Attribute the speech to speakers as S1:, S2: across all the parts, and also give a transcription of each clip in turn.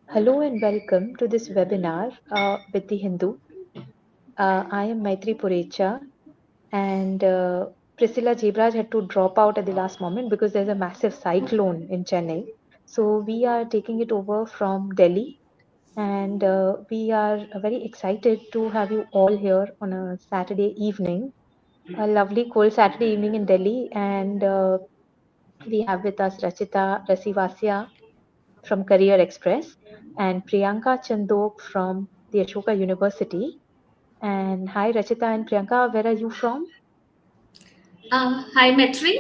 S1: Hello and welcome to this webinar with the Hindu. I am Maitri Purecha, and Priscilla Jebraj had to drop out at the last moment because there's a massive cyclone in Chennai. So we are taking it over from Delhi, and we are very excited to have you all here on a Saturday evening, a lovely cold Saturday evening in Delhi. And we have with us Rachita Rasivasya from Career Express and Priyanka Chandok from the Ashoka University. And hi, Rachita and Priyanka, where are you from?
S2: Hi, Maitri.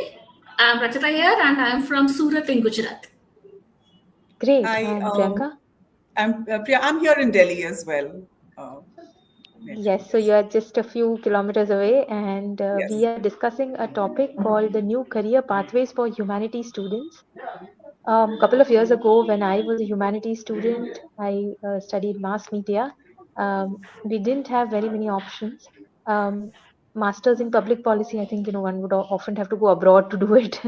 S2: I'm Rachita here, and I'm from Surat in Gujarat.
S1: Great.
S3: Hi,
S1: And Priyanka?
S3: I'm here in Delhi as well.
S1: Yes, so you are just a few kilometers away, and we
S3: Yes.
S1: are discussing a topic called the new career pathways for humanities students. Couple of years ago, when I was a humanities student, I studied mass media. We didn't have very many options. Um, Masters in public policy, I think one would often have to go abroad to do it,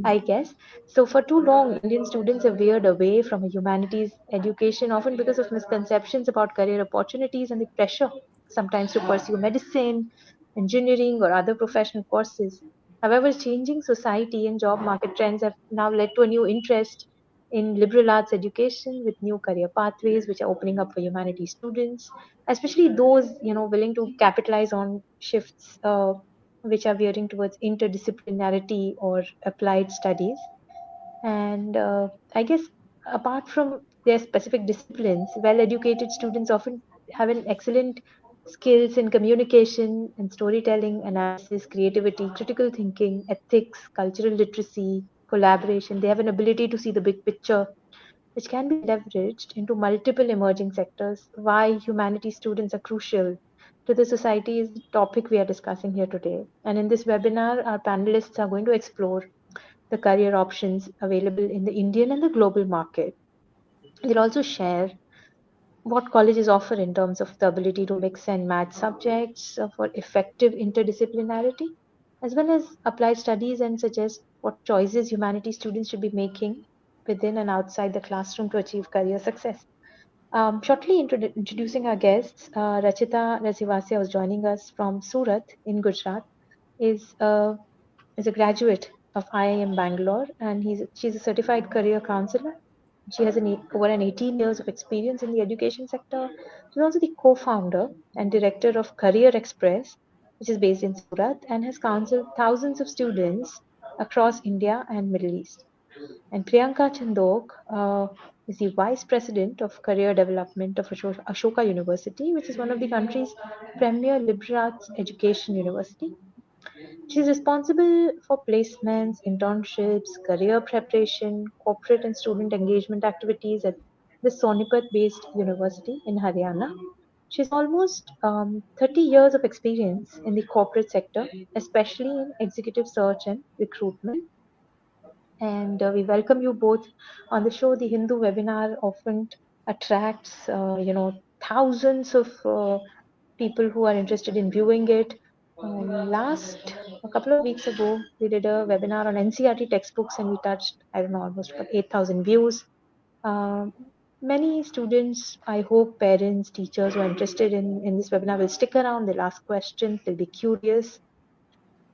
S1: I guess. So for too long, Indian students have veered away from a humanities education, often because of misconceptions about career opportunities and the pressure sometimes to pursue medicine, engineering, or other professional courses. However, changing society and job market trends have now led to a new interest in liberal arts education with new career pathways which are opening up for humanities students, especially those willing to capitalize on shifts which are veering towards interdisciplinarity or applied studies. And I guess apart from their specific disciplines, well educated students often have an excellent skills in communication and storytelling, analysis, creativity, critical thinking, ethics, cultural literacy, collaboration. They have an ability to see the big picture, which can be leveraged into multiple emerging sectors. Why humanities students are crucial to the society is the topic we are discussing here today. And in this webinar, our panelists are going to explore the career options available in the Indian and the global market. They'll also share what colleges offer in terms of the ability to mix and match subjects for effective interdisciplinarity, as well as applied studies, and suggest what choices humanities students should be making within and outside the classroom to achieve career success. Shortly introducing our guests, Rachita Rasivasya was joining us from Surat in Gujarat, is is a graduate of IIM Bangalore, and she's a certified career counselor. She has over an 18 years of experience in the education sector. She's also the co-founder and director of Career Express, which is based in Surat and has counseled thousands of students across India and Middle East. And Priyanka Chandok is the vice president of career development of Ashoka University, which is one of the country's premier liberal arts education university. She's responsible for placements, internships, career preparation, corporate and student engagement activities at the Sonipat based university in Haryana. She's almost 30 years of experience in the corporate sector, especially in executive search and recruitment. And we welcome you both on the show. The Hindu webinar often attracts, thousands of people who are interested in viewing it. Last a couple of weeks ago, we did a webinar on NCRT textbooks, and we touched, I don't know, almost about 8,000 views. Um, Many students, I hope parents, teachers who are interested in this webinar will stick around. They'll ask questions. They'll be curious.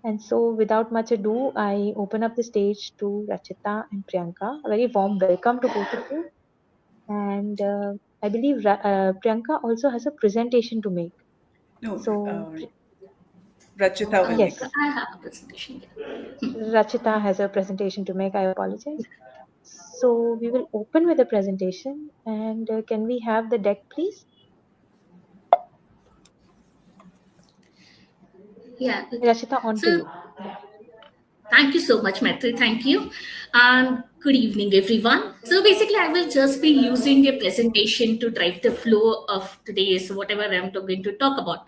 S1: And so, without much ado, I open up the stage to Rachita and Priyanka. A very warm welcome to both of you. And I believe Priyanka also has a presentation to make.
S3: No,
S1: So,
S3: Rachita will make
S1: yes,
S3: a.
S2: I have a presentation here.
S1: Rachita has a presentation to make. I apologize. So, we will open with the presentation. And can we have the deck, please?
S2: Yeah.
S1: Rachita, on to
S2: So,
S1: you.
S2: thank you so much, Maitri. Thank you. And good evening, everyone. So, basically, I will just be using a presentation to drive the flow of today's whatever I'm going to talk about.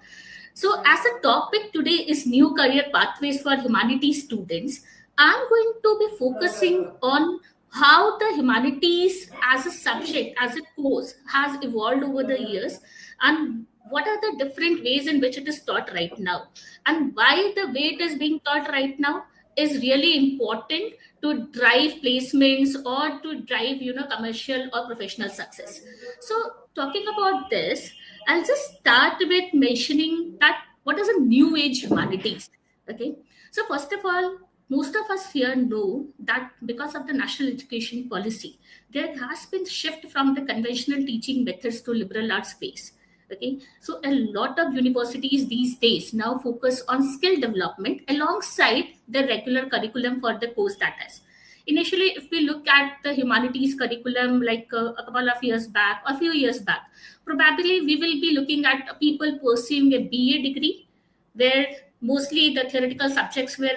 S2: So, as a topic today is new career pathways for humanities students, I'm going to be focusing on how the humanities as a subject, as a course, has evolved over the years, and what are the different ways in which it is taught right now, and why the way it is being taught right now is really important to drive placements or to drive commercial or professional success. So talking about this, I'll just start with mentioning that what is a new age humanities. Okay, so first of all, most of us here know that because of the national education policy, there has been shift from the conventional teaching methods to liberal arts space. Okay, so a lot of universities these days now focus on skill development alongside the regular curriculum for the course that is. Initially, if we look at the humanities curriculum like a couple of years back, a few years back, probably we will be looking at people pursuing a BA degree, where mostly the theoretical subjects were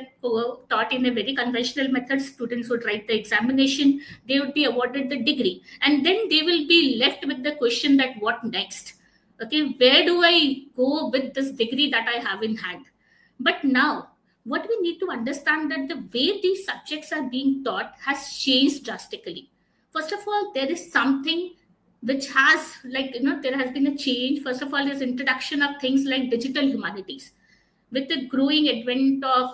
S2: taught in a very conventional method. Students would write the examination, they would be awarded the degree, and then they will be left with the question that what next? Okay, where do I go with this degree that I have in hand? But now, what we need to understand that the way these subjects are being taught has changed drastically. First of all, there is something which has, like, there has been a change. First of all, is introduction of things like digital humanities with the growing advent of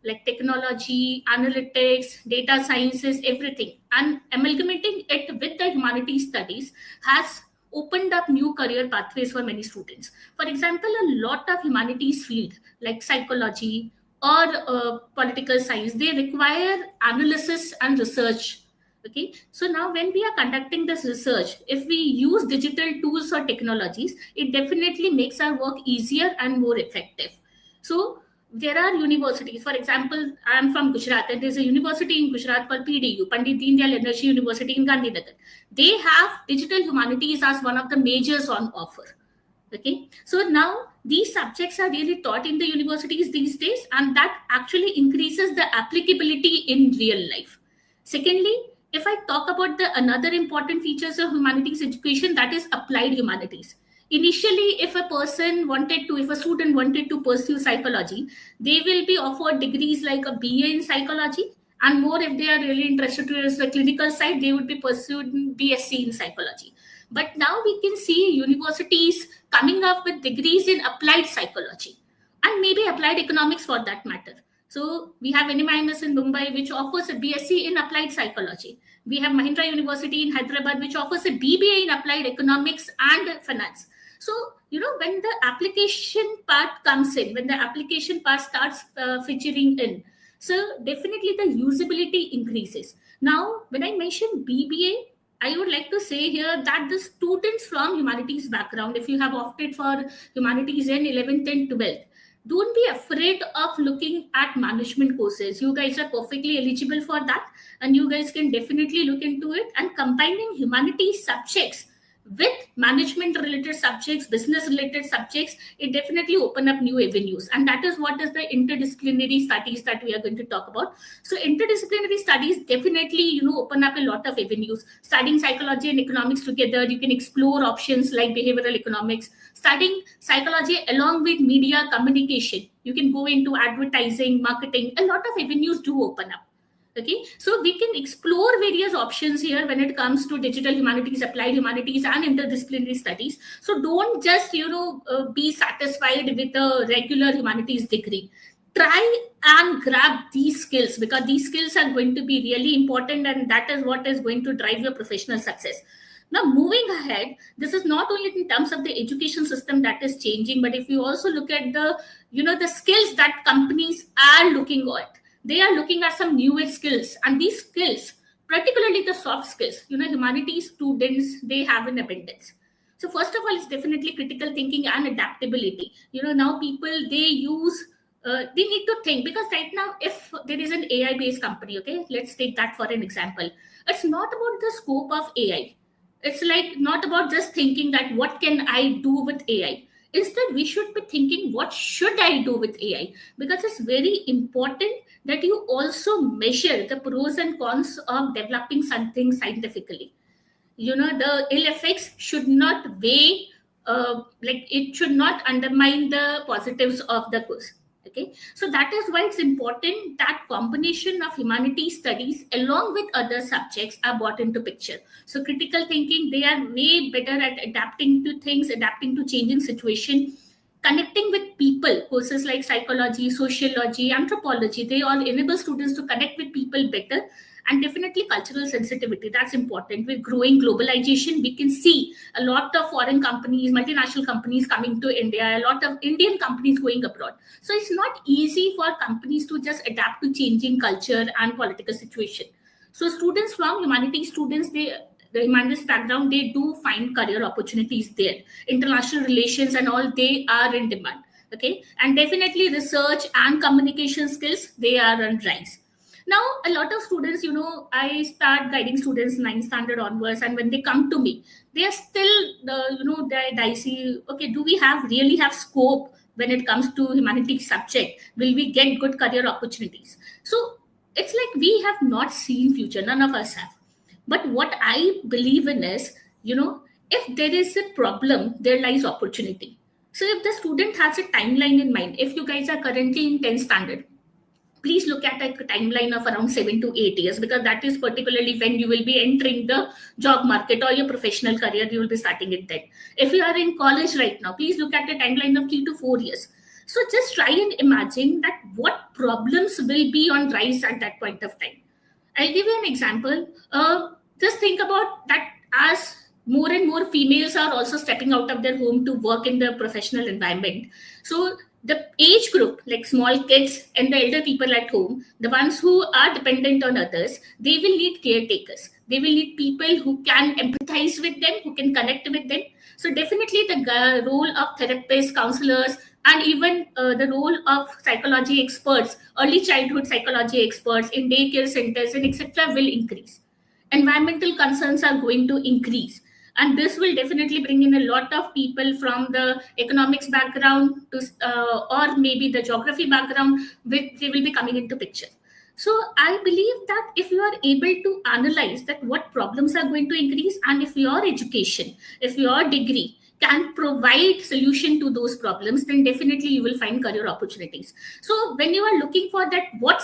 S2: like technology, analytics, data sciences, everything, and amalgamating it with the humanities studies has opened up new career pathways for many students. For example, a lot of humanities field like psychology or political science, they require analysis and research. Okay, so now when we are conducting this research, if we use digital tools or technologies, it definitely makes our work easier and more effective. So there are universities, for example, I am from Gujarat, and there's a university in Gujarat called PDU, Pandit Deendayal Energy University in Gandhinagar. They have digital humanities as one of the majors on offer. Okay, so now these subjects are really taught in the universities these days, and that actually increases the applicability in real life. Secondly, if I talk about the another important features of humanities education, that is applied humanities. Initially, if a student wanted to pursue psychology, they will be offered degrees like a BA in psychology, and more if they are really interested towards the clinical side, they would be pursuing BSc in psychology. But now we can see universities coming up with degrees in applied psychology and maybe applied economics for that matter. So we have NMIMS in Mumbai, which offers a BSc in applied psychology. We have Mahindra University in Hyderabad, which offers a BBA in applied economics and finance. So, when the application part comes in, when the application part starts featuring in, so definitely the usability increases. Now, when I mention BBA, I would like to say here that the students from humanities background, if you have opted for humanities in 11th and 12th, don't be afraid of looking at management courses. You guys are perfectly eligible for that, and you guys can definitely look into it. And combining humanities subjects with management related subjects, business related subjects, it definitely open up new avenues, and that is what is the interdisciplinary studies that we are going to talk about. So interdisciplinary studies definitely open up a lot of avenues. Studying psychology and economics together, you can explore options like behavioral economics. Studying psychology along with media communication, you can go into advertising, marketing. A lot of avenues do open up. Okay, so we can explore various options here when it comes to digital humanities, applied humanities, and interdisciplinary studies. So don't just be satisfied with a regular humanities degree. Try and grab these skills, because these skills are going to be really important, and that is what is going to drive your professional success. Now, moving ahead, this is not only in terms of the education system that is changing, but if you also look at the skills that companies are looking at, they are looking at some new age skills, and these skills, particularly the soft skills, humanities students, they have in abundance. So first of all, it's definitely critical thinking and adaptability. Now people, they need to think, because right now, if there is an AI based company, okay, let's take that for an example. It's not about the scope of AI. It's like not about just thinking that what can I do with AI. Instead, we should be thinking, what should I do with AI? Because it's very important that you also measure the pros and cons of developing something scientifically. The ill effects should not weigh, like it should not undermine the positives of the course. Okay, so that is why it's important that combination of humanities studies along with other subjects are brought into picture. So critical thinking, they are way better at adapting to things, adapting to changing situation. connecting with people. Courses like psychology, sociology, anthropology, they all enable students to connect with people better. And definitely cultural sensitivity, that's important. With growing globalization, we can see a lot of foreign companies, multinational companies coming to India, a lot of Indian companies going abroad. So it's not easy for companies to just adapt to changing culture and political situation. So students from humanities students, the humanities background, they do find career opportunities there. International relations and all, they are in demand. Okay, and definitely research and communication skills, they are on rise. Now a lot of students, I start guiding students 9th standard onwards, and when they come to me, they are still they're dicey. Okay, do we really have scope when it comes to humanities subject? Will we get good career opportunities? So it's like we have not seen future, none of us have. But what I believe in is, if there is a problem, there lies opportunity. So if the student has a timeline in mind, if you guys are currently in 10th standard, please look at a timeline of around 7 to 8 years, because that is particularly when you will be entering the job market or your professional career. You will be starting it then. If you are in college right now, please look at a timeline of 3 to 4 years. So just try and imagine that what problems will be on rise at that point of time. I'll give you an example. Just think about that, as more and more females are also stepping out of their home to work in the professional environment. So the age group, like small kids and the elder people at home, the ones who are dependent on others, they will need caretakers. They will need people who can empathize with them, who can connect with them. So definitely the role of therapists, counselors, and even the role of psychology experts, early childhood psychology experts in daycare centers and etc. will increase. Environmental concerns are going to increase, and this will definitely bring in a lot of people from the economics background to or maybe the geography background, which they will be coming into picture. So I believe that if you are able to analyze that what problems are going to increase, and if your education, if your degree can provide solution to those problems, then definitely you will find career opportunities. So when you are looking for that, what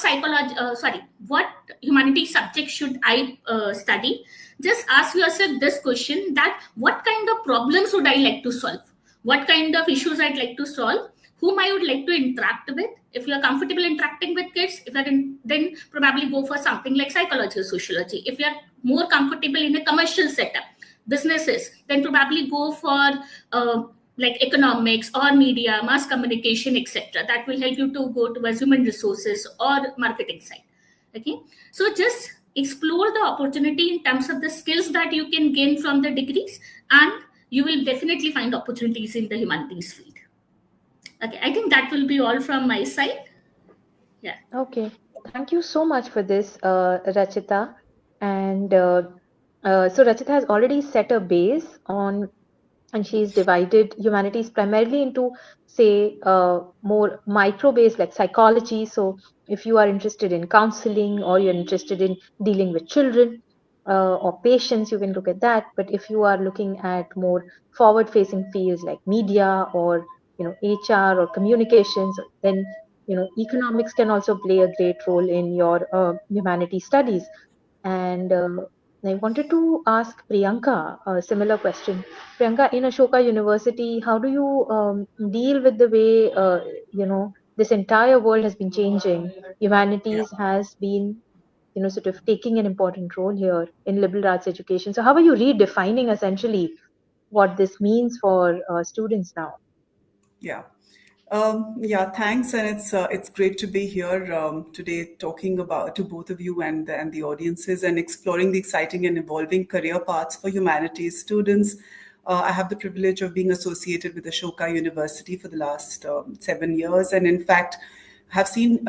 S2: humanity subject should I study, just ask yourself this question, that what kind of problems would I like to solve, what kind of issues I'd like to solve, whom I would like to interact with. If you are comfortable interacting with kids, if you're in, then probably go for something like psychology or sociology. If you are more comfortable in a commercial setup, businesses, then probably go for like economics or media, mass communication, etc. That will help you to go towards human resources or marketing side. Okay, so just explore the opportunity in terms of the skills that you can gain from the degrees, and you will definitely find opportunities in the humanities field. Okay, I think that will be all from my side. Yeah.
S1: Okay. Thank you so much for this, Rachita. And so Rachita has already set a base on, and she's divided humanities primarily into, say, more micro based like psychology. So if you are interested in counseling, or you're interested in dealing with children or patients, you can look at that. But if you are looking at more forward facing fields like media, or HR or communications, then economics can also play a great role in your humanity studies. And I wanted to ask Priyanka a similar question. Priyanka, in Ashoka University, how do you deal with the way this entire world has been changing?
S3: Yeah.
S1: Humanities has been sort of taking an important role here in liberal arts education. So how are you redefining essentially what this means for students now?
S3: Yeah. Yeah, thanks, and it's great to be here today, talking about to both of you and the audiences, and exploring the exciting and evolving career paths for humanities students. I have the privilege of being associated with Ashoka University for the last 7 years, and in fact, have seen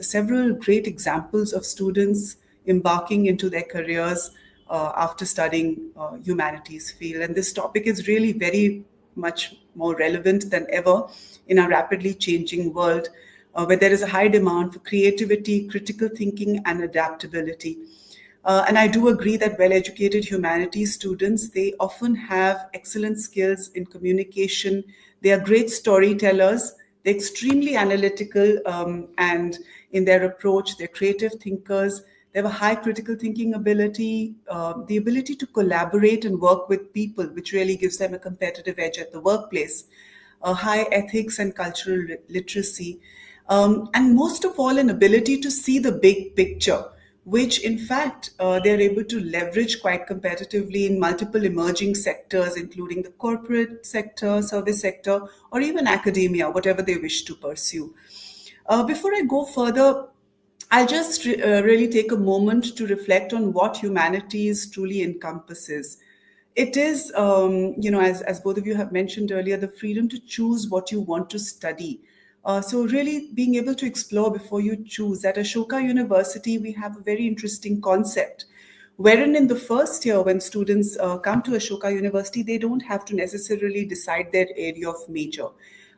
S3: several great examples of students embarking into their careers after studying humanities field. And this topic is really very much more relevant than ever in our rapidly changing world, where there is a high demand for creativity, critical thinking, and adaptability. And I do agree that well-educated humanities students, they often have excellent skills in communication. They are great storytellers. They're extremely analytical, and in their approach, they're creative thinkers. They have a high critical thinking ability, the ability to collaborate and work with people, which really gives them a competitive edge at the workplace. high ethics and cultural literacy, and most of all, an ability to see the big picture, which in fact they're able to leverage quite competitively in multiple emerging sectors, including the corporate sector, service sector, or even academia, whatever they wish to pursue. Before I go further, I'll just really take a moment to reflect on what humanities truly encompasses. It is, as both of you have mentioned earlier, the freedom to choose what you want to study. So, really being able to explore before you choose. At Ashoka University, we have a very interesting concept wherein in the first year, when students come to Ashoka University, they don't have to necessarily decide their area of major.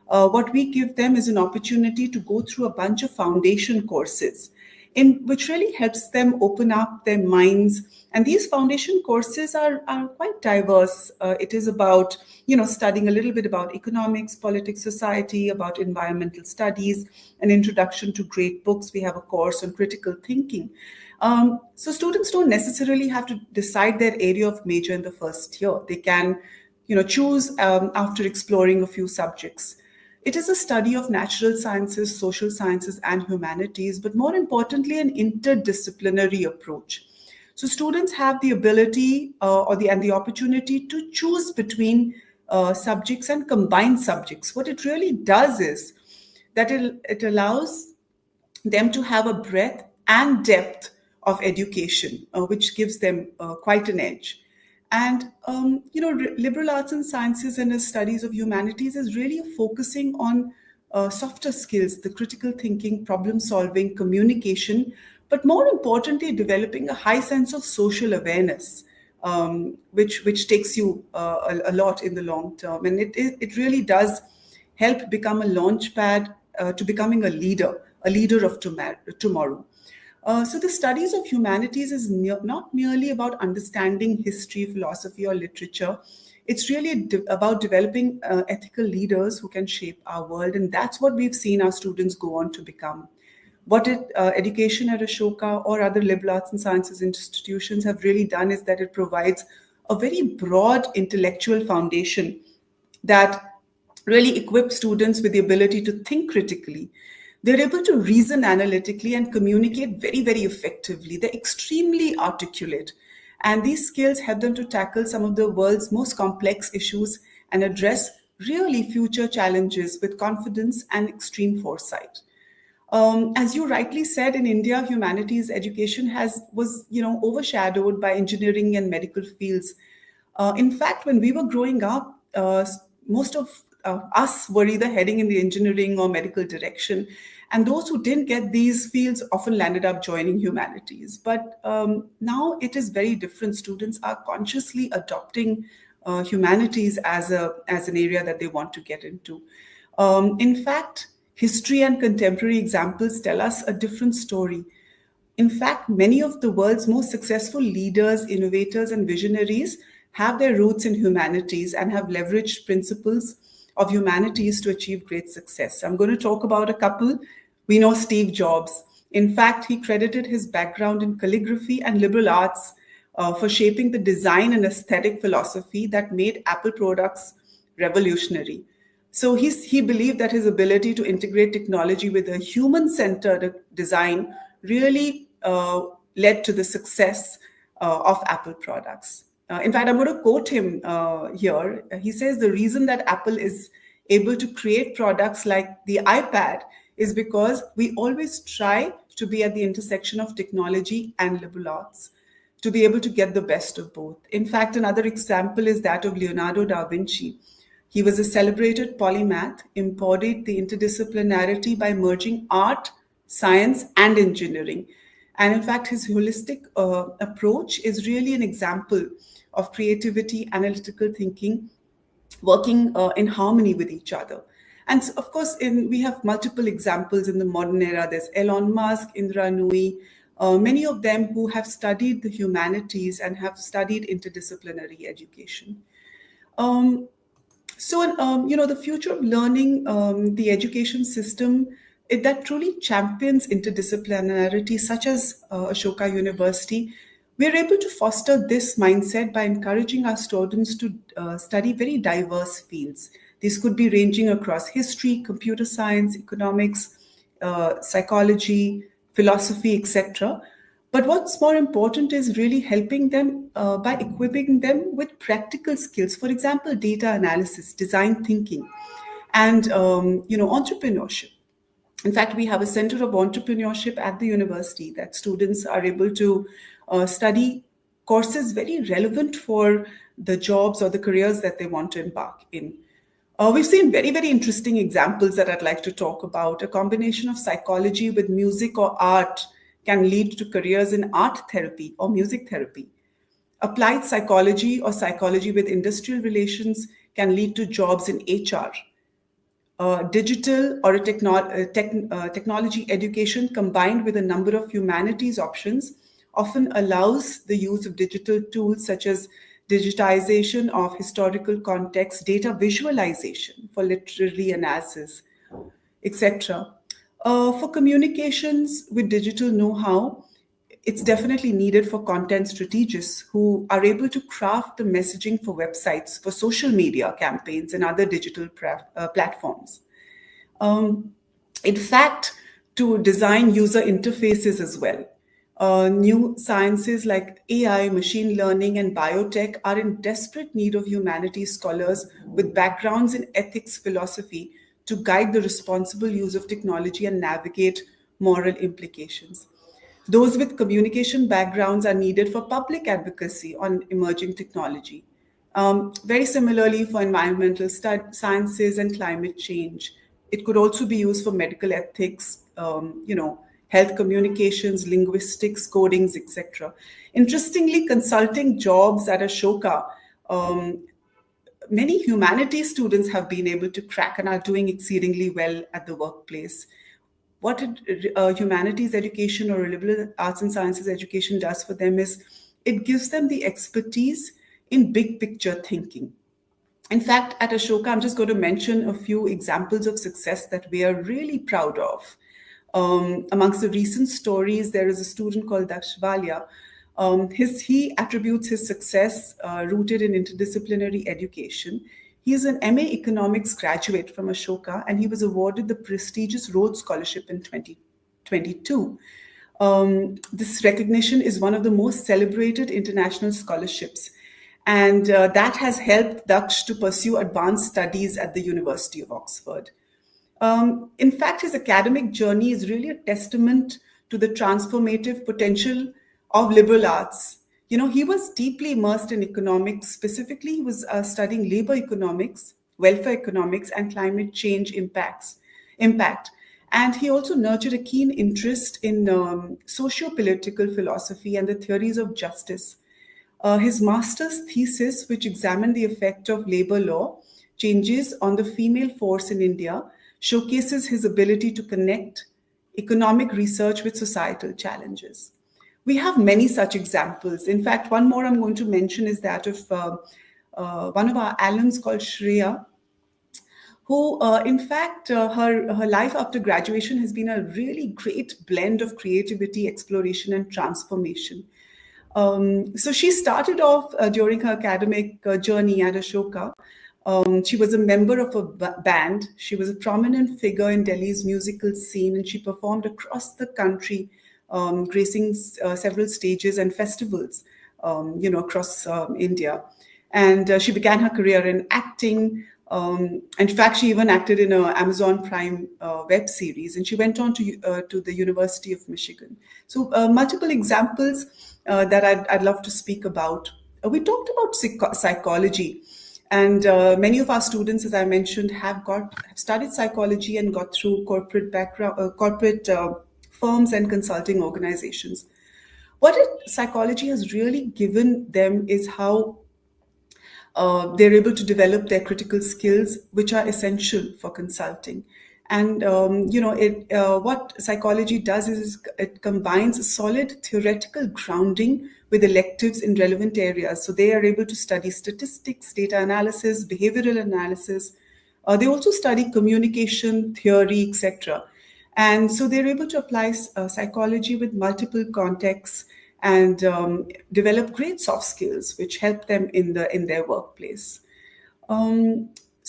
S3: What we give them is an opportunity to go through a bunch of foundation courses, in which really helps them open up their minds. And these foundation courses are quite diverse. It is about, studying a little bit about economics, politics, society, about environmental studies, an introduction to great books. We have a course on critical thinking. So students don't necessarily have to decide their area of major in the first year. They can, choose after exploring a few subjects. It is a study of natural sciences, social sciences, and humanities, but more importantly, an interdisciplinary approach. So students have the ability and the opportunity to choose between subjects and combine subjects. What it really does is that it allows them to have a breadth and depth of education, which gives them quite an edge. And, liberal arts and sciences and the studies of humanities is really focusing on softer skills, the critical thinking, problem solving, communication, but more importantly, developing a high sense of social awareness, which takes you a lot in the long term. And it really does help become a launch pad to becoming a leader of tomorrow. So the studies of humanities is not merely about understanding history, philosophy, or literature. It's really about developing ethical leaders who can shape our world. And that's what we've seen our students go on to become. What education at Ashoka or other liberal arts and sciences institutions have really done is that it provides a very broad intellectual foundation that really equips students with the ability to think critically. They're able to reason analytically and communicate very, very effectively. They're extremely articulate. And these skills help them to tackle some of the world's most complex issues and address really future challenges with confidence and extreme foresight. As you rightly said, in India, humanities education was overshadowed by engineering and medical fields. In fact, when we were growing up, most of us were either heading in the engineering or medical direction, and those who didn't get these fields often landed up joining humanities. But now it is very different. Students are consciously adopting humanities as an area that they want to get into. In fact, history and contemporary examples tell us a different story. In fact, many of the world's most successful leaders, innovators, and visionaries have their roots in humanities and have leveraged principles of humanities to achieve great success. I'm going to talk about a couple. We know Steve Jobs. In fact, he credited his background in calligraphy and liberal arts for shaping the design and aesthetic philosophy that made Apple products revolutionary. So he believed that his ability to integrate technology with a human-centered design really led to the success of Apple products. In fact, I'm going to quote him here. He says the reason that Apple is able to create products like the iPad is because we always try to be at the intersection of technology and liberal arts, to be able to get the best of both. In fact, another example is that of Leonardo da Vinci. He was a celebrated polymath, embodied the interdisciplinarity by merging art, science, and engineering. And in fact, his holistic approach is really an example of creativity, analytical thinking, working in harmony with each other. And so, of course, we have multiple examples in the modern era. There's Elon Musk, Indra Nooyi, many of them who have studied the humanities and have studied interdisciplinary education. The future of learning, the education system, that truly champions interdisciplinarity, such as Ashoka University, we're able to foster this mindset by encouraging our students to study very diverse fields. These could be ranging across history, computer science, economics, psychology, philosophy, etc. But what's more important is really helping them by equipping them with practical skills. For example, data analysis, design thinking, and entrepreneurship. In fact, we have a center of entrepreneurship at the university that students are able to study courses very relevant for the jobs or the careers that they want to embark in. We've seen very, very interesting examples that I'd like to talk about. A combination of psychology with music or art can lead to careers in art therapy or music therapy. Applied psychology or psychology with industrial relations can lead to jobs in HR. Digital or technology education combined with a number of humanities options often allows the use of digital tools such as digitization of historical context, data visualization for literary analysis, etc. For communications with digital know-how, it's definitely needed for content strategists who are able to craft the messaging for websites, for social media campaigns, and other digital platforms. In fact, to design user interfaces as well. New sciences like AI, machine learning, and biotech are in desperate need of humanities scholars with backgrounds in ethics, philosophy, to guide the responsible use of technology and navigate moral implications. Those with communication backgrounds are needed for public advocacy on emerging technology. Very similarly, for environmental sciences and climate change, it could also be used for medical ethics, health communications, linguistics, codings, etc. Interestingly, consulting jobs at Ashoka, many humanities students have been able to crack and are doing exceedingly well at the workplace. What humanities education or liberal arts and sciences education does for them is it gives them the expertise in big picture thinking. In fact, at Ashoka, I'm just going to mention a few examples of success that we are really proud of. Amongst the recent stories, there is a student called Dakshvalya. He attributes his success rooted in interdisciplinary education. He is an MA Economics graduate from Ashoka, and he was awarded the prestigious Rhodes Scholarship in 2022. This recognition is one of the most celebrated international scholarships, and that has helped Daksh to pursue advanced studies at the University of Oxford. In fact, his academic journey is really a testament to the transformative potential of liberal arts. He was deeply immersed in economics. Specifically, he was studying labor economics, welfare economics, and climate change impact. And he also nurtured a keen interest in socio-political philosophy and the theories of justice. His master's thesis, which examined the effect of labor law changes on the female force in India, showcases his ability to connect economic research with societal challenges. We have many such examples. In fact, one more I'm going to mention is that of one of our alums called Shreya, who, in fact, her life after graduation has been a really great blend of creativity, exploration, and transformation. So she started off during her academic journey at Ashoka. She was a member of a band. She was a prominent figure in Delhi's musical scene, and she performed across the country, gracing several stages and festivals, across India. And she began her career in acting. In fact, she even acted in an Amazon Prime web series, and she went on to the University of Michigan. So multiple examples that I'd love to speak about. We talked about psychology. And many of our students, as I mentioned, have studied psychology and got through corporate firms and consulting organizations. What psychology has really given them is how they're able to develop their critical skills, which are essential for consulting. And what psychology does is it combines a solid theoretical grounding with electives in relevant areas. So they are able to study statistics, data analysis, behavioral analysis. They also study communication theory, etc. And so they're able to apply psychology with multiple contexts and develop great soft skills, which help them in their workplace.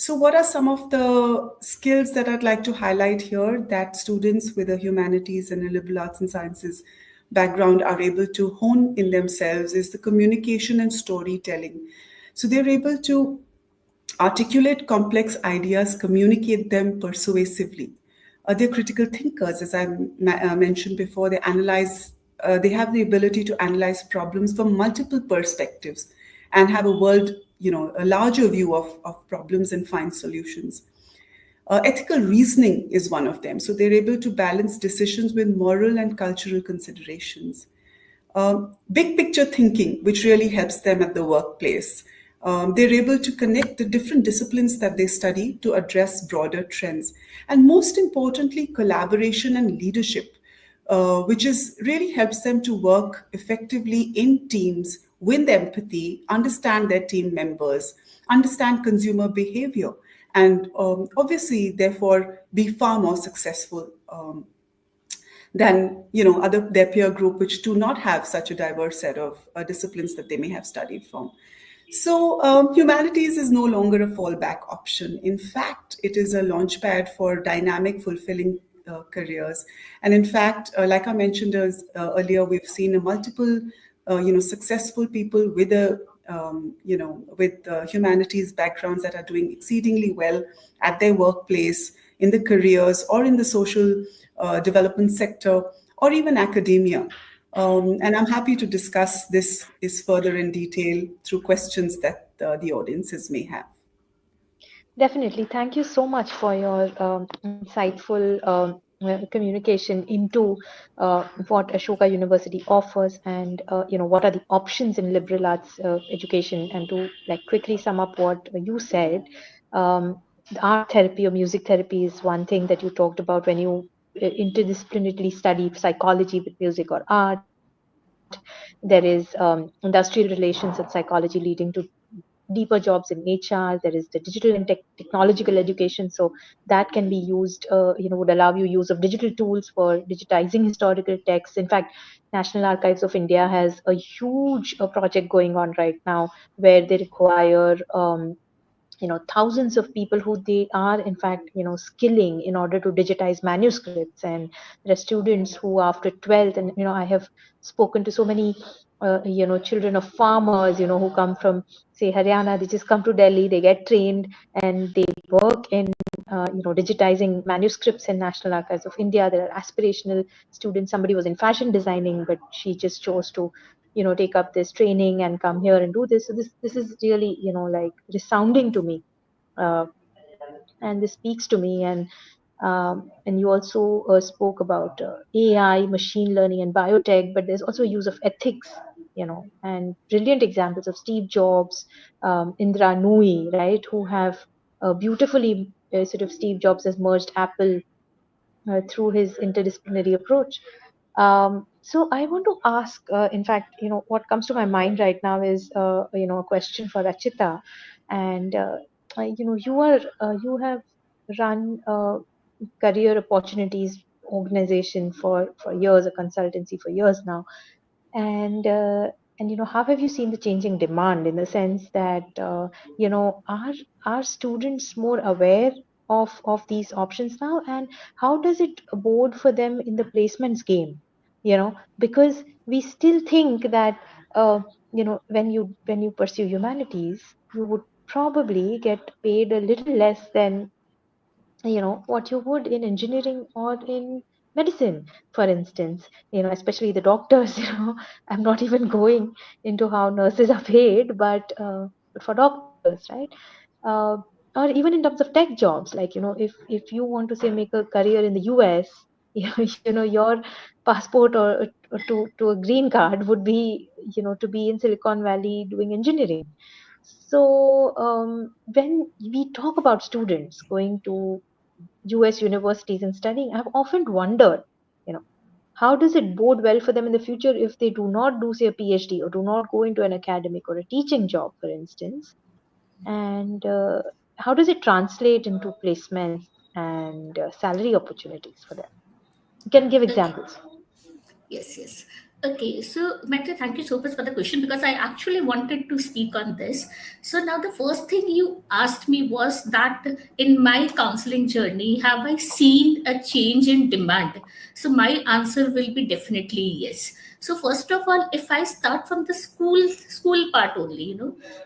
S3: So, what are some of the skills that I'd like to highlight here that students with a humanities and a liberal arts and sciences background are able to hone in themselves is the communication and storytelling. So, they're able to articulate complex ideas, communicate them persuasively. They're critical thinkers, as I mentioned before. They analyze. They have the ability to analyze problems from multiple perspectives, and have a world, a larger view of problems and find solutions. Ethical reasoning is one of them. So they're able to balance decisions with moral and cultural considerations. Big picture thinking, which really helps them at the workplace. They're able to connect the different disciplines that they study to address broader trends. And most importantly, collaboration and leadership, which is really helps them to work effectively in teams with empathy, understand their team members, understand consumer behavior, and obviously, therefore, be far more successful than other their peer group, which do not have such a diverse set of disciplines that they may have studied from. So humanities is no longer a fallback option. In fact, it is a launchpad for dynamic, fulfilling careers. And in fact, like I mentioned earlier, we've seen a multiple successful people with humanities backgrounds that are doing exceedingly well at their workplace, in the careers, or in the social development sector, or even academia. And I'm happy to discuss this is further in detail through questions that the audiences may have.
S1: Definitely. Thank you so much for your insightful communication into what Ashoka University offers, and what are the options in liberal arts education. And to like quickly sum up what you said, the art therapy or music therapy is one thing that you talked about when you interdisciplinarily study psychology with music or art. There is industrial relations and psychology leading to deeper jobs in HR. There is the digital and technological education. So that can be used, would allow you use of digital tools for digitizing historical texts. In fact, National Archives of India has a huge project going on right now where they require thousands of people who they are in fact skilling in order to digitize manuscripts. And there are students who after 12th, and I have spoken to so many children of farmers who come from say Haryana. They just come to Delhi, they get trained, and they work in digitizing manuscripts in National Archives of India. There are aspirational students. Somebody was in fashion designing, but she just chose to take up this training and come here and do this. So this is really like resounding to me, uh, and this speaks to me. And you also spoke about AI, machine learning, and biotech, but there's also use of ethics, and brilliant examples of Steve Jobs, Indra Nui, right, who have beautifully sort of Steve Jobs has merged Apple through his interdisciplinary approach. So I want to ask, in fact, what comes to my mind right now is, a question for Rachita, and you have run career opportunities organization for years, a consultancy for years now, and how have you seen the changing demand, in the sense that are students more aware of these options now, and how does it bode for them in the placements game, because we still think that when you pursue humanities, you would probably get paid a little less than what you would in engineering or in medicine, for instance. Especially the doctors. I'm not even going into how nurses are paid, but for doctors, right? uh, or even in terms of tech jobs, like if you want to say make a career in the US, your passport or to a green card would be to be in Silicon Valley doing engineering. So when we talk about students going to US universities and studying, I've often wondered, you know, how does it bode well for them in the future if they do not do, say, a PhD, or do not go into an academic or a teaching job, for instance? And how does it translate into placements and salary opportunities for them? You can give
S2: Okay.
S1: examples.
S2: Yes, yes. Okay, so Mehta, thank you so much for the question because I actually wanted to speak on this. So now the first thing you asked me was that in my counseling journey, have I seen a change in demand? So my answer will be definitely yes. So first of all, if I start from the school part only,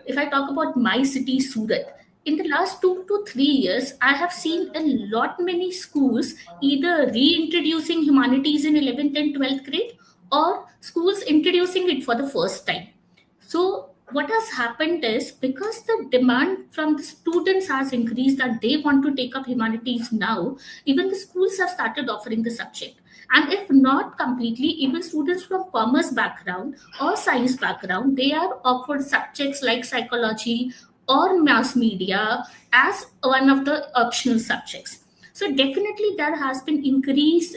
S2: if I talk about my city, Surat, in the last 2 to 3 years, I have seen a lot many schools either reintroducing humanities in 11th and 12th grade or schools introducing it for the first time. So what has happened is because the demand from the students has increased that they want to take up humanities now, even the schools have started offering the subject. And if not completely, even students from commerce background or science background, they are offered subjects like psychology or mass media as one of the optional subjects. So definitely there has been increase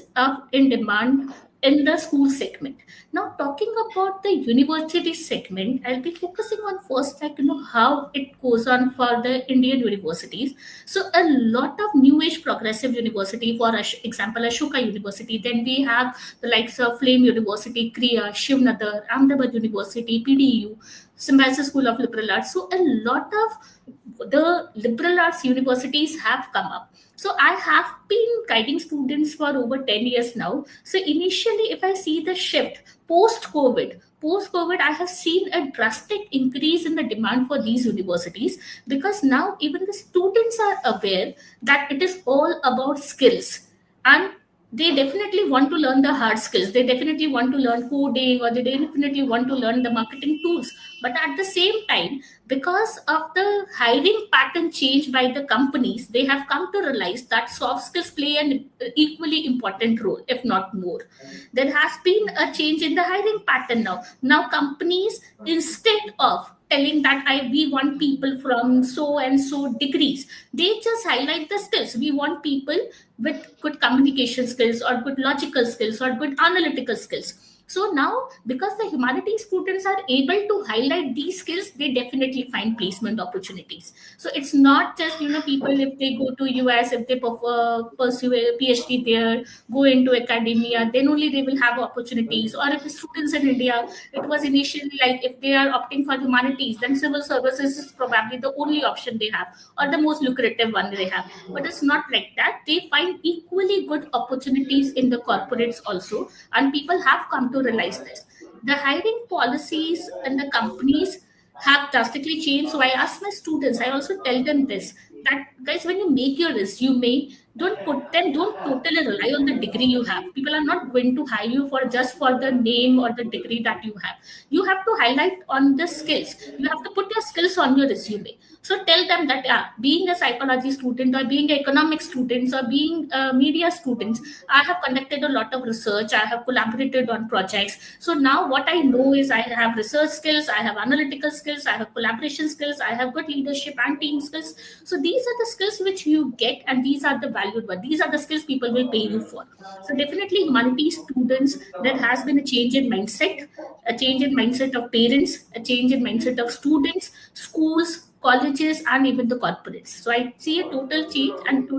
S2: in demand in the school segment. Now, talking about the university segment, I'll be focusing on first, like how it goes on for the Indian universities. So, a lot of new age progressive university, for example, Ashoka University. Then we have the likes of Flame University, Kriya, Shivnadar, Ahmedabad University, PDU, Symbiosis School of Liberal Arts. So, a lot of the liberal arts universities have come up. So I have been guiding students for over 10 years now. So initially, if I see the shift post COVID, I have seen a drastic increase in the demand for these universities because now even the students are aware that it is all about skills, and they definitely want to learn the hard skills. They definitely want to learn coding, or they definitely want to learn the marketing tools. But at the same time, because of the hiring pattern change by the companies, they have come to realize that soft skills play an equally important role, if not more. There has been a change in the hiring pattern now. Now companies, instead of telling that we want people from so and so degrees, they just highlight the skills. We want people with good communication skills or good logical skills or good analytical skills. So now, because the humanities students are able to highlight these skills, they definitely find placement opportunities. So it's not just people, if they go to US, if they pursue a PhD there, go into academia, then only they will have opportunities. Or if the students in India, it was initially like if they are opting for humanities, then civil services is probably the only option they have or the most lucrative one they have. But it's not like that. They find equally good opportunities in the corporates also, and people have come to realize this. The hiring policies and the companies have drastically changed. So I ask my students, I also tell them this, that guys, when you make your resume, don't totally rely on the degree you have. People are not going to hire you for just for the name or the degree that you have. You have to highlight on the skills. You have to put your skills on your resume. So tell them that, yeah, being a psychology student or being an economic student or being a media students, I have conducted a lot of research. I have collaborated on projects. So now what I know is I have research skills, I have analytical skills, I have collaboration skills, I have good leadership and team skills. So these are the skills which you get, and these are the valued one. These are the skills people will pay you for. So definitely humanities students, there has been a change in mindset, a change in mindset of parents, a change in mindset of students, schools, colleges, and even the corporates. So I see a total change, and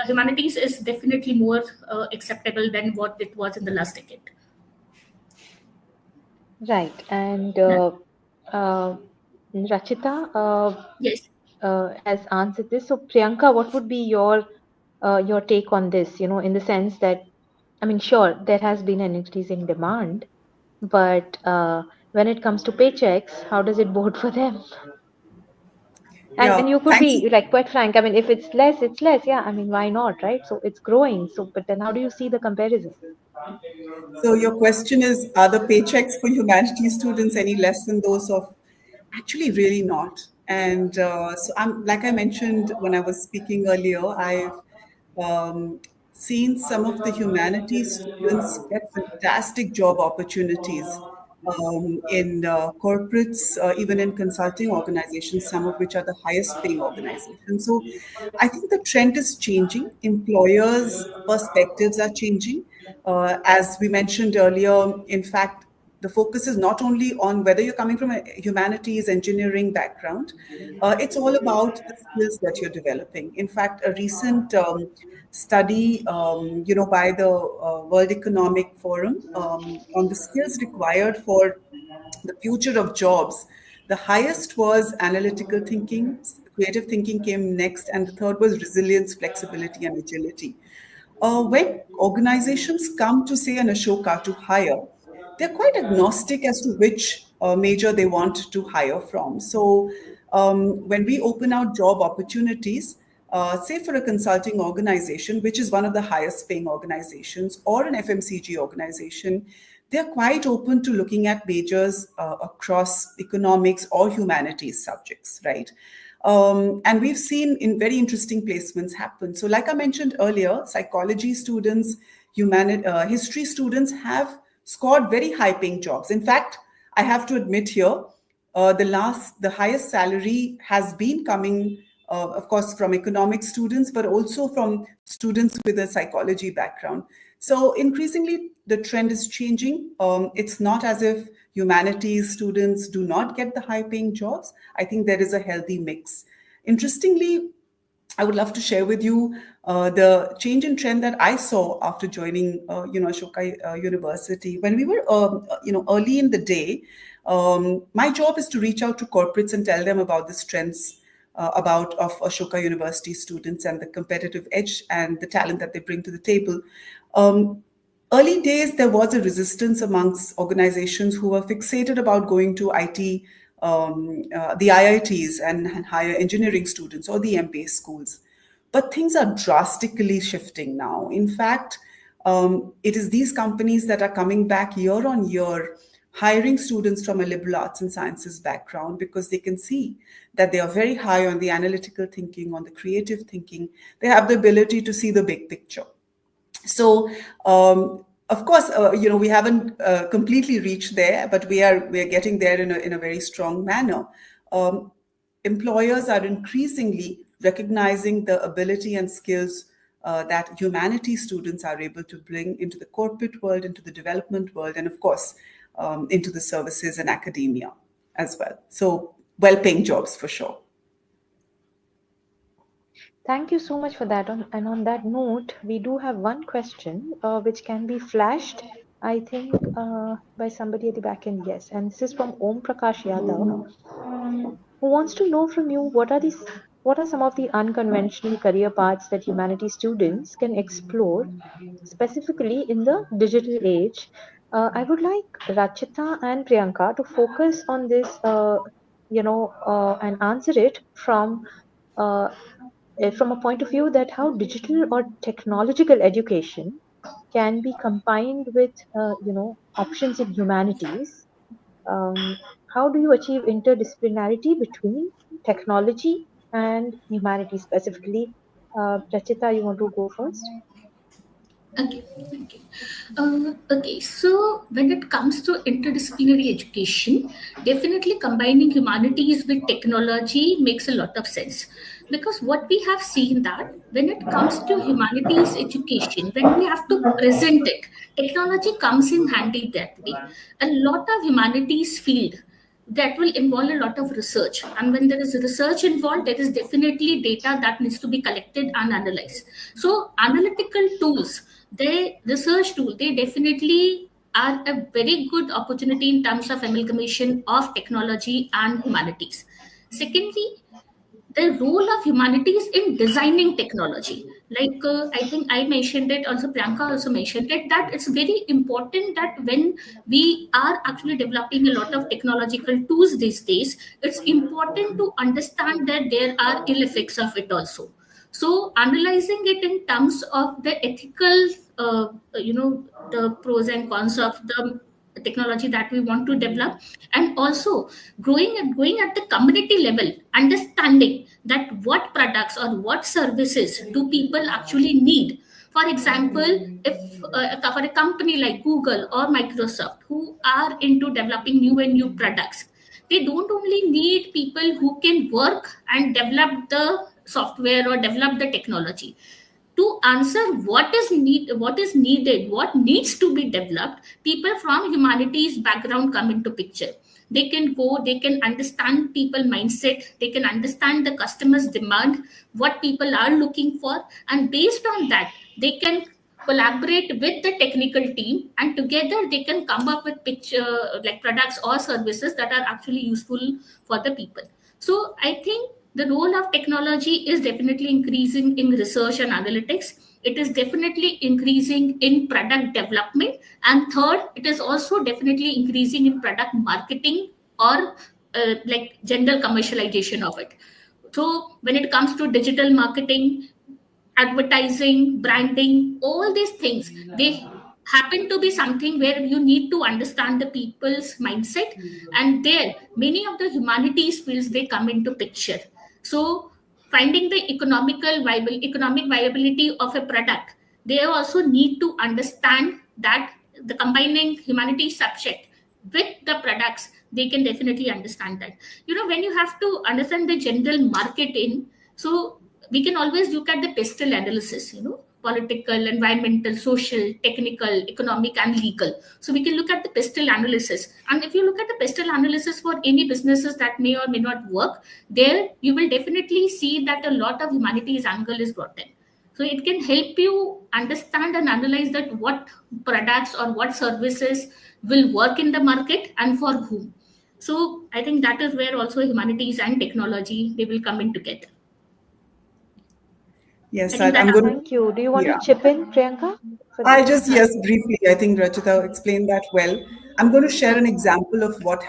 S2: humanities is definitely more acceptable than what it was in the last decade.
S1: Right. And
S2: Yeah.
S1: uh, Rachita
S2: Yes.
S1: has answered this. So, Priyanka, what would be your take on this? In the sense that, I mean, sure, there has been an increasing demand, but when it comes to paychecks, how does it bode for them? And
S3: Yeah,
S1: you could
S3: thanks.
S1: be like quite frank. I mean, if it's less, it's less. Yeah, I mean, why not, right? So it's growing. So, but then how do you see the comparison?
S3: So your question is, are the paychecks for humanities students any less than those of? Actually, really not. And so I'm like I mentioned when I was speaking earlier, I've seen some of the humanities students get fantastic job opportunities in corporates, even in consulting organizations, some of which are the highest paying organizations. So I think the trend is changing. Employers' perspectives are changing. As we mentioned earlier, in fact, the focus is not only on whether you're coming from a humanities, engineering background, it's all about the skills that you're developing. In fact, a recent study, by the World Economic Forum on the skills required for the future of jobs, the highest was analytical thinking, creative thinking came next, and the third was resilience, flexibility, and agility. When organizations come to, say, an Ashoka to hire, they're quite agnostic as to which major they want to hire from. So when we open out job opportunities, say for a consulting organization, which is one of the highest paying organizations, or an FMCG organization, they're quite open to looking at majors across economics or humanities subjects, right? And we've seen in very interesting placements happen. So, like I mentioned earlier, psychology students, history students have scored very high-paying jobs. In fact, I have to admit here, the highest salary has been coming, of course, from economic students, but also from students with a psychology background. So increasingly, the trend is changing. It's not as if humanities students do not get the high-paying jobs. I think there is a healthy mix. Interestingly, I would love to share with you the change in trend that I saw after joining, Ashoka University. When we were, early in the day, my job is to reach out to corporates and tell them about the strengths of Ashoka University students and the competitive edge and the talent that they bring to the table. Early days, there was a resistance amongst organizations who were fixated about going to IT, the IITs and higher engineering students or the MBA schools. But things are drastically shifting now. In fact, it is these companies that are coming back year on year, hiring students from a liberal arts and sciences background because they can see that they are very high on the analytical thinking, on the creative thinking. They have the ability to see the big picture. So, of course, we haven't completely reached there, but we are getting there in a very strong manner. Employers are increasingly recognizing the ability and skills that humanities students are able to bring into the corporate world, into the development world, and of course, into the services and academia as well. So, well-paying jobs for sure.
S1: Thank you so much for that. And on that note, we do have one question which can be flashed, I think, by somebody at the back end. Yes, and this is from Om Prakash Yadav, who wants to know from you what are some of the unconventional career paths that humanities students can explore, specifically in the digital age. I would like Rachita and Priyanka to focus on this, and answer it uh, from a point of view that how digital or technological education can be combined with options in humanities. um, how do you achieve interdisciplinarity between technology and humanities specifically? Rachita, you want to go first?
S2: Okay, thank you. Okay, so when it comes to interdisciplinary education, definitely combining humanities with technology makes a lot of sense. Because what we have seen that when it comes to humanities education, when we have to present it, technology comes in handy that way. A lot of humanities field that will involve a lot of research, and when there is research involved, there is definitely data that needs to be collected and analyzed. So analytical tools, they research tool, they definitely are a very good opportunity in terms of amalgamation of technology and humanities. Secondly, the role of humanities in designing technology. Like I think I mentioned it, also Priyanka also mentioned it, that it's very important that when we are actually developing a lot of technological tools these days, it's important to understand that there are ill effects of it also. So analyzing it in terms of the ethical, the pros and cons of the technology that we want to develop, and also going at the community level, understanding that what products or what services do people actually need. For example, if for a company like Google or Microsoft who are into developing new and new products, they don't only need people who can work and develop the software or develop the technology. to answer what is needed, what needs to be developed. People from humanities background come into picture. They can go, they can understand people mindset, they can understand the customers demand, what people are looking for, and based on that they can collaborate with the technical team, and together they can come up with picture like products or services that are actually useful for the people. So I think the role of technology is definitely increasing in research and analytics. It is definitely increasing in product development. And third, it is also definitely increasing in product marketing or like general commercialization of it. So when it comes to digital marketing, advertising, branding, all these things, they happen to be something where you need to understand the people's mindset. And there, many of the humanities fields they come into picture. So finding the economic viability of a product, they also need to understand that the combining humanities subject with the products, they can definitely understand that. When you have to understand the general market in, so we can always look at the pestle analysis, political, environmental, social, technical, economic, and legal. So we can look at the pestle analysis. And if you look at the pestle analysis for any businesses that may or may not work, there you will definitely see that a lot of humanities angle is brought in. So it can help you understand and analyze that what products or what services will work in the market and for whom. So I think that is where also humanities and technology, they will come in together. I
S3: Yes,
S2: think that.
S3: I'm going to,
S1: Thank you. Do you want to
S3: yeah.
S1: chip in, Priyanka, for
S3: I
S1: this?
S3: just, yes, briefly, I think Rachita explained that well. I'm going to share an example of what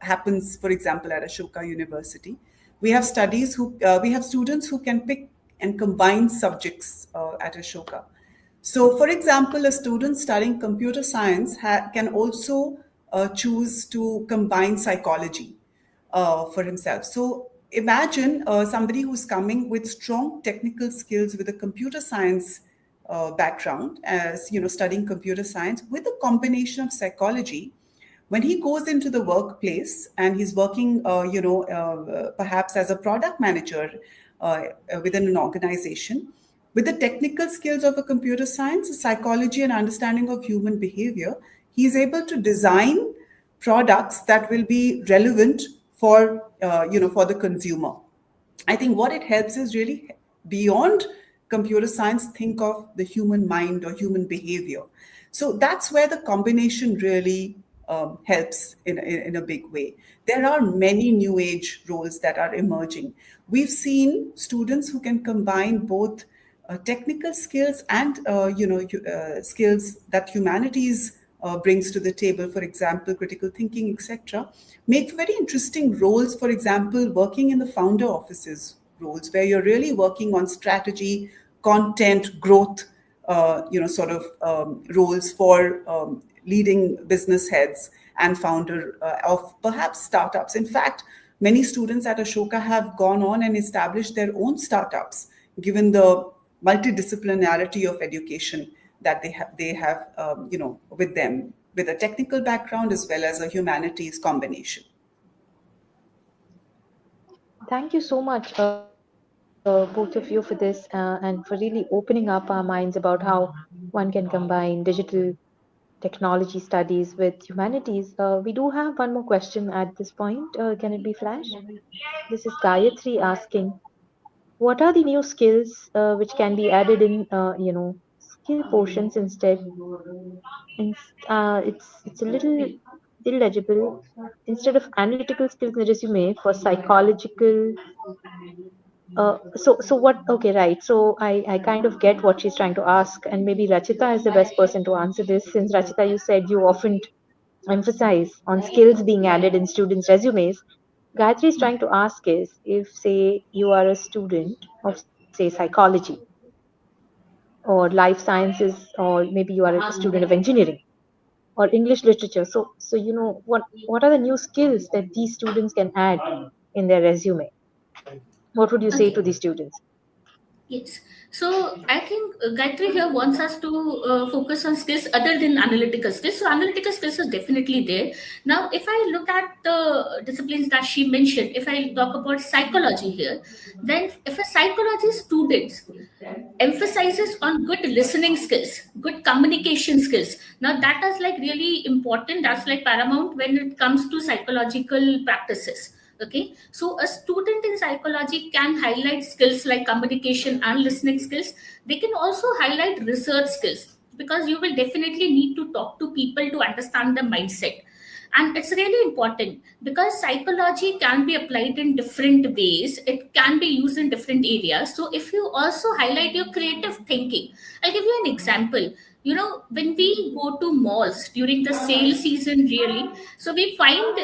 S3: happens, for example, at Ashoka University. We have students who can pick and combine subjects at Ashoka. So, for example, a student studying computer science can also choose to combine psychology for himself. So imagine somebody who's coming with strong technical skills with a computer science background, as you know, studying computer science with a combination of psychology. When he goes into the workplace and he's working, perhaps as a product manager within an organization, with the technical skills of a computer science, psychology, and understanding of human behavior, he is able to design products that will be relevant for for the consumer. I think what it helps is really beyond computer science, think of the human mind or human behavior. So that's where the combination really helps in a big way. There are many new age roles that are emerging. We've seen students who can combine both technical skills and skills that humanities brings to the table, for example, critical thinking, etc., make very interesting roles. For example, working in the founder offices roles, where you're really working on strategy, content, growth, roles for leading business heads and founder of perhaps startups. In fact, many students at Ashoka have gone on and established their own startups, given the multidisciplinarity of education that they have with them, with a technical background as well as a humanities combination.
S1: Thank you so much, both of you, for this and for really opening up our minds about how one can combine digital technology studies with humanities. We do have one more question at this point. Can it be flashed? This is Gayatri asking, what are the new skills which can be added in, skill portions instead? In, it's a little illegible. Instead of analytical skills in the resume for psychological. So what? Okay, right. So I kind of get what she's trying to ask, and maybe Rachita is the best person to answer this, since Rachita, you said you often emphasize on skills being added in students' resumes. Gayatri is trying to ask is, if say you are a student of say psychology or life sciences, or maybe you are a student of engineering or English literature. So what are the new skills that these students can add in their resume? What would you say to
S2: Okay.
S1: these students?
S2: Yes. So I think Gayatri here wants us to focus on skills other than analytical skills. So analytical skills are definitely there. Now, if I look at the disciplines that she mentioned, if I talk about psychology here, then if a psychology student emphasizes on good listening skills, good communication skills, now that is like really important. That's like paramount when it comes to psychological practices. Okay, so a student in psychology can highlight skills like communication and listening skills. They can also highlight research skills, because you will definitely need to talk to people to understand the mindset. And it's really important because psychology can be applied in different ways, it can be used in different areas. So if you also highlight your creative thinking, I'll give you an example. You know, when we go to malls during the sale season, really, so we find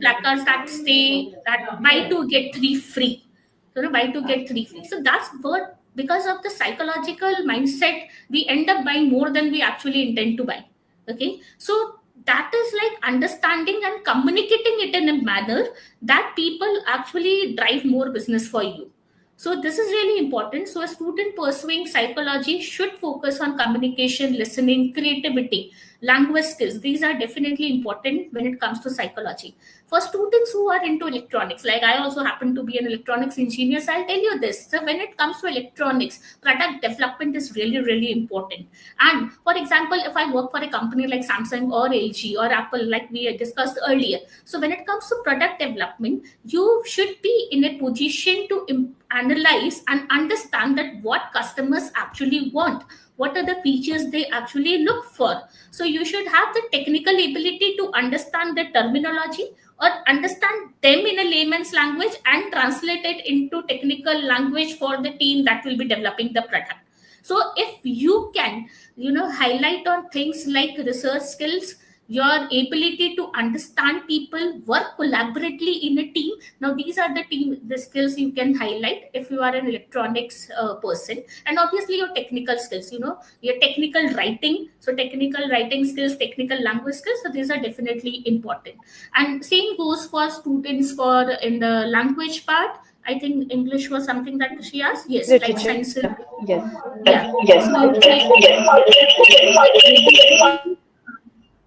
S2: placards that say that buy two get three free. So, buy two get three free. So that's what, because of the psychological mindset, we end up buying more than we actually intend to buy. Okay, so that is like understanding and communicating it in a manner that people actually drive more business for you. So this is really important. So a student pursuing psychology should focus on communication, listening, creativity, language skills. These are definitely important when it comes to psychology. For students who are into electronics, like I also happen to be an electronics engineer, so I'll tell you this. So when it comes to electronics, product development is really, really important. And for example, if I work for a company like Samsung or LG or Apple, like we had discussed earlier, so when it comes to product development, you should be in a position to analyze and understand that what customers actually want, what are the features they actually look for. So you should have the technical ability to understand the terminology or understand them in a layman's language and translate it into technical language for the team that will be developing the product. So if you can, highlight on things like research skills, your ability to understand people, work collaboratively in a team. Now these are the skills you can highlight if you are an electronics person. And obviously your technical skills, your technical writing. So technical writing skills, technical language skills. So these are definitely important. And same goes for students for in the language part. I think English was something that she asked. Yes, life
S1: Literature.
S2: sciences.
S1: Yes.
S2: Yeah.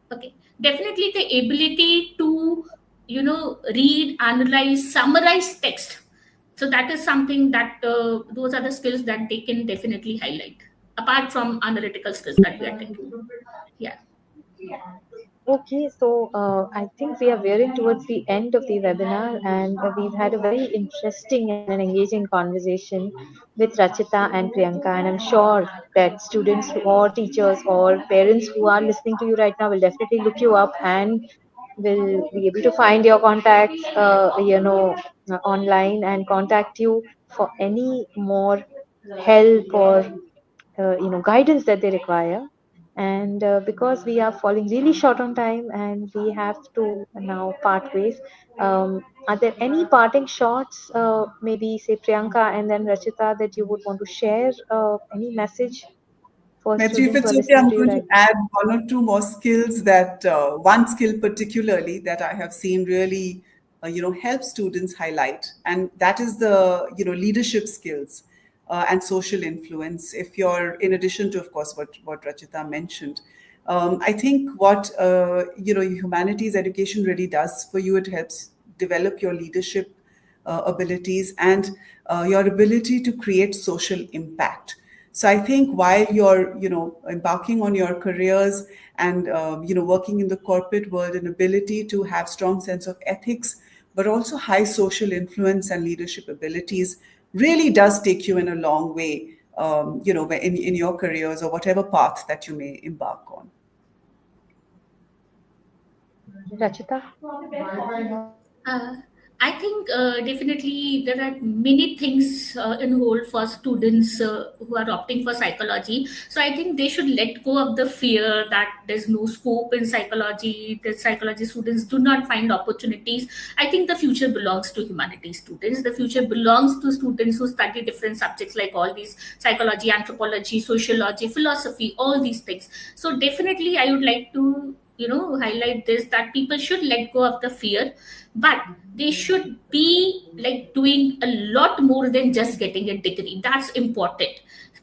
S2: So okay, definitely the ability to read, analyze, summarize text. So that is something that those are the skills that they can definitely highlight, apart from analytical skills that we are taking. Yeah.
S1: Okay, so I think we are veering towards the end of the webinar, and we've had a very interesting and an engaging conversation with Rachita and Priyanka. And I'm sure that students or teachers or parents who are listening to you right now will definitely look you up and will be able to find your contacts, online and contact you for any more help or guidance that they require. And because we are falling really short on time and we have to now part ways, are there any parting shots, maybe say Priyanka and then Rachita, that you would want to share, any message for
S3: Matthew, if
S1: students who
S3: it's
S1: are
S3: okay,
S1: listening
S3: I'm
S1: to you
S3: going to
S1: right now?
S3: add one or two more skills that one skill particularly that I have seen really, help students highlight, and that is the leadership skills and social influence. If you're, in addition to, of course, what Rachita mentioned, I think what humanities education really does for you, it helps develop your leadership abilities and your ability to create social impact. So I think while you're, embarking on your careers and, working in the corporate world, an ability to have strong sense of ethics, but also high social influence and leadership abilities really does take you in a long way, in your careers or whatever path that you may embark on.
S1: Rachita?
S2: Uh, I think definitely there are many things in hold for students who are opting for psychology. So I think they should let go of the fear that there's no scope in psychology, that psychology students do not find opportunities. I think the future belongs to humanities students. The future belongs to students who study different subjects like all these psychology, anthropology, sociology, philosophy, all these things. So definitely I would like to highlight this, that people should let go of the fear, but they should be like doing a lot more than just getting a degree. That's important.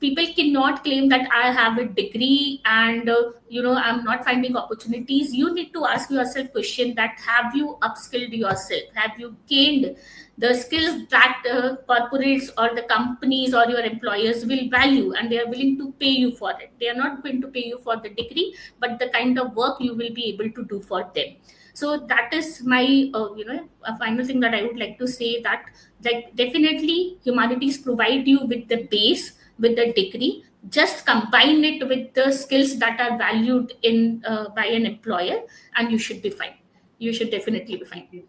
S2: People cannot claim that I have a degree and I'm not finding opportunities. You need to ask yourself question that, have you upskilled yourself? Have you gained the skills that corporates or the companies or your employers will value, and they are willing to pay you for it? They are not going to pay you for the degree, but the kind of work you will be able to do for them. So that is my a final thing that I would like to say, that like definitely humanities provide you with the base, with the degree. Just combine it with the skills that are valued in by an employer, and you should be fine. You should definitely be fine.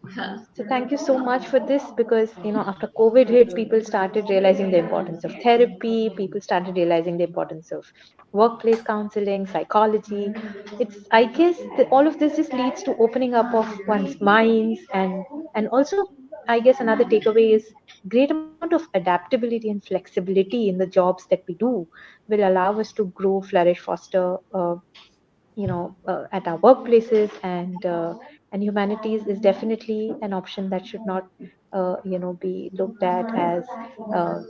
S1: So thank you so much for this, because after COVID hit, people started realizing the importance of therapy. People started realizing the importance of workplace counseling, psychology. I guess all of this just leads to opening up of one's minds, and also I guess another takeaway is great amount of adaptability and flexibility in the jobs that we do will allow us to grow, flourish, foster. At our workplaces, and humanities is definitely an option that should not be looked at as uh,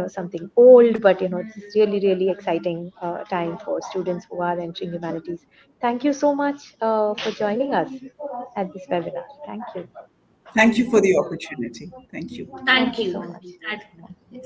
S1: something old, but it's really really exciting time for students who are entering humanities. Thank you so much for joining us at this webinar. Thank you.
S3: Thank you for the opportunity. Thank you.
S1: Thank
S2: Thank
S1: you so
S2: you.
S1: much.
S2: That, yes.